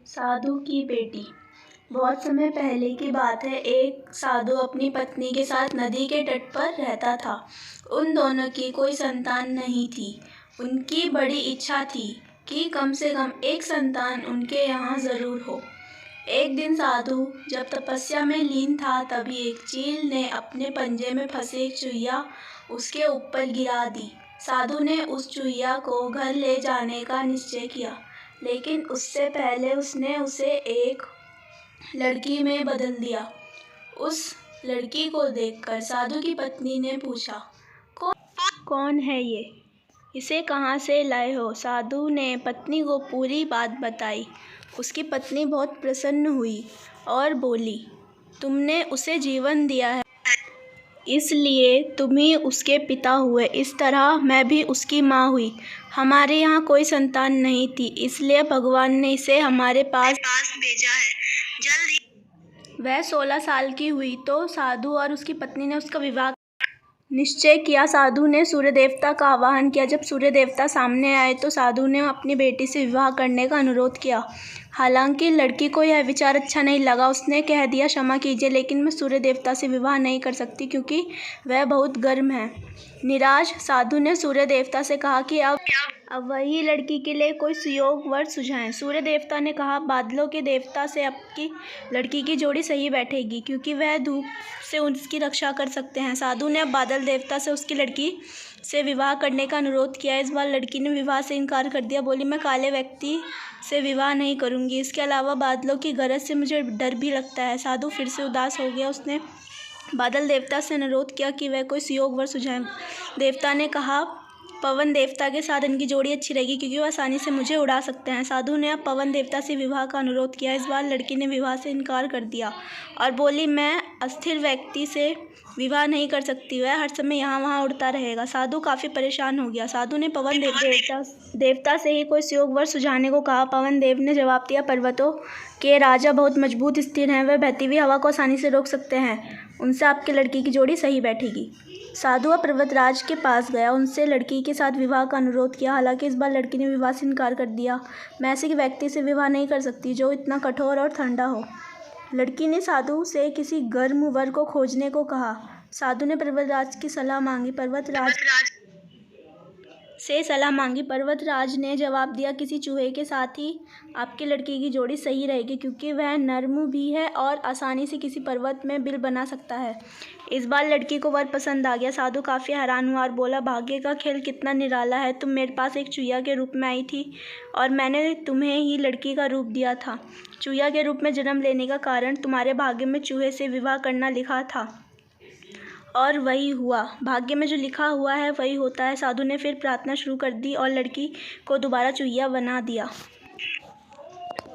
साधु की बेटी। बहुत समय पहले की बात है। एक साधु अपनी पत्नी के साथ नदी के तट पर रहता था। उन दोनों की कोई संतान नहीं थी। उनकी बड़ी इच्छा थी कि कम से कम एक संतान उनके यहाँ ज़रूर हो। एक दिन साधु जब तपस्या में लीन था, तभी एक चील ने अपने पंजे में फंसे एक चूहिया उसके ऊपर गिरा दी। साधु ने उस चूहिया को घर ले जाने का निश्चय किया, लेकिन उससे पहले उसने उसे एक लड़की में बदल दिया। उस लड़की को देखकर साधु की पत्नी ने पूछा, कौन है ये? इसे कहाँ से लाए हो? साधु ने पत्नी को पूरी बात बताई। उसकी पत्नी बहुत प्रसन्न हुई और बोली, तुमने उसे जीवन दिया है, इसलिए तुम ही उसके पिता हुए। इस तरह मैं भी उसकी माँ हुई। हमारे यहाँ कोई संतान नहीं थी, इसलिए भगवान ने इसे हमारे पास भेजा है। जल्दी। वह 16 साल की हुई तो साधु और उसकी पत्नी ने उसका विवाह निश्चय किया। साधु ने सूर्य देवता का आवाहन किया। जब सूर्य देवता सामने आए तो साधु ने अपनी बेटी से विवाह करने का अनुरोध किया। हालांकि लड़की को यह विचार अच्छा नहीं लगा। उसने कह दिया, क्षमा कीजिए, लेकिन मैं सूर्य देवता से विवाह नहीं कर सकती क्योंकि वह बहुत गर्म है। निराश साधु ने सूर्य देवता से कहा कि अब वही लड़की के लिए कोई सुयोग वर सुझाएं। सूर्य देवता ने कहा, बादलों के देवता से आपकी लड़की की जोड़ी सही बैठेगी क्योंकि वह धूप से उसकी रक्षा कर सकते हैं। साधु ने अब बादल देवता से उसकी लड़की से विवाह करने का अनुरोध किया। इस बार लड़की ने विवाह से इनकार कर दिया। बोली, मैं काले व्यक्ति से विवाह नहीं करूंगी। इसके अलावा बादलों की गरज से मुझे डर भी लगता है। साधु फिर से उदास हो गया। उसने बादल देवता से अनुरोध किया कि वह कोई सुयोग वर सुझाएं। देवता ने कहा, पवन देवता के साथ इनकी जोड़ी अच्छी रहेगी क्योंकि वह आसानी से मुझे उड़ा सकते हैं। साधु ने अब पवन देवता से विवाह का अनुरोध किया। इस बार लड़की ने विवाह से इनकार कर दिया और बोली, मैं अस्थिर व्यक्ति से विवाह नहीं कर सकती। वह हर समय यहाँ वहाँ उड़ता रहेगा। साधु काफ़ी परेशान हो गया। साधु ने पवन देवता से ही कोई सुयोग वर सुझाने को कहा। पवन देव ने जवाब दिया, पर्वतों के राजा बहुत मजबूत स्थिर हैं। वह बहती हुई हवा को आसानी से रोक सकते हैं। उनसे आपकी लड़की की जोड़ी सही बैठेगी। साधु पर्वतराज के पास गया, उनसे लड़की के साथ विवाह का अनुरोध किया। हालांकि इस बार लड़की ने विवाह से इनकार कर दिया। मैं ऐसे व्यक्ति से विवाह नहीं कर सकती जो इतना कठोर और ठंडा हो। लड़की ने साधु से किसी गर्म वर को खोजने को कहा। साधु ने पर्वतराज की सलाह मांगी। पर्वतराज ने जवाब दिया, किसी चूहे के साथ ही आपकी लड़की की जोड़ी सही रहेगी क्योंकि वह नर्म भी है और आसानी से किसी पर्वत में बिल बना सकता है। इस बार लड़की को वर पसंद आ गया। साधु काफ़ी हैरान हुआ और बोला, भाग्य का खेल कितना निराला है। तुम मेरे पास एक चूहिया के रूप में आई थी और मैंने तुम्हें ही लड़की का रूप दिया था। चूहिया के रूप में जन्म लेने का कारण तुम्हारे भाग्य में चूहे से विवाह करना लिखा था और वही हुआ। भाग्य में जो लिखा हुआ है वही होता है। साधु ने फिर प्रार्थना शुरू कर दी और लड़की को दोबारा चूहिया बना दिया।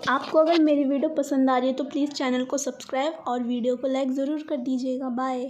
आपको अगर मेरी वीडियो पसंद आ रही है तो प्लीज़ चैनल को सब्सक्राइब और वीडियो को लाइक ज़रूर कर दीजिएगा। बाय।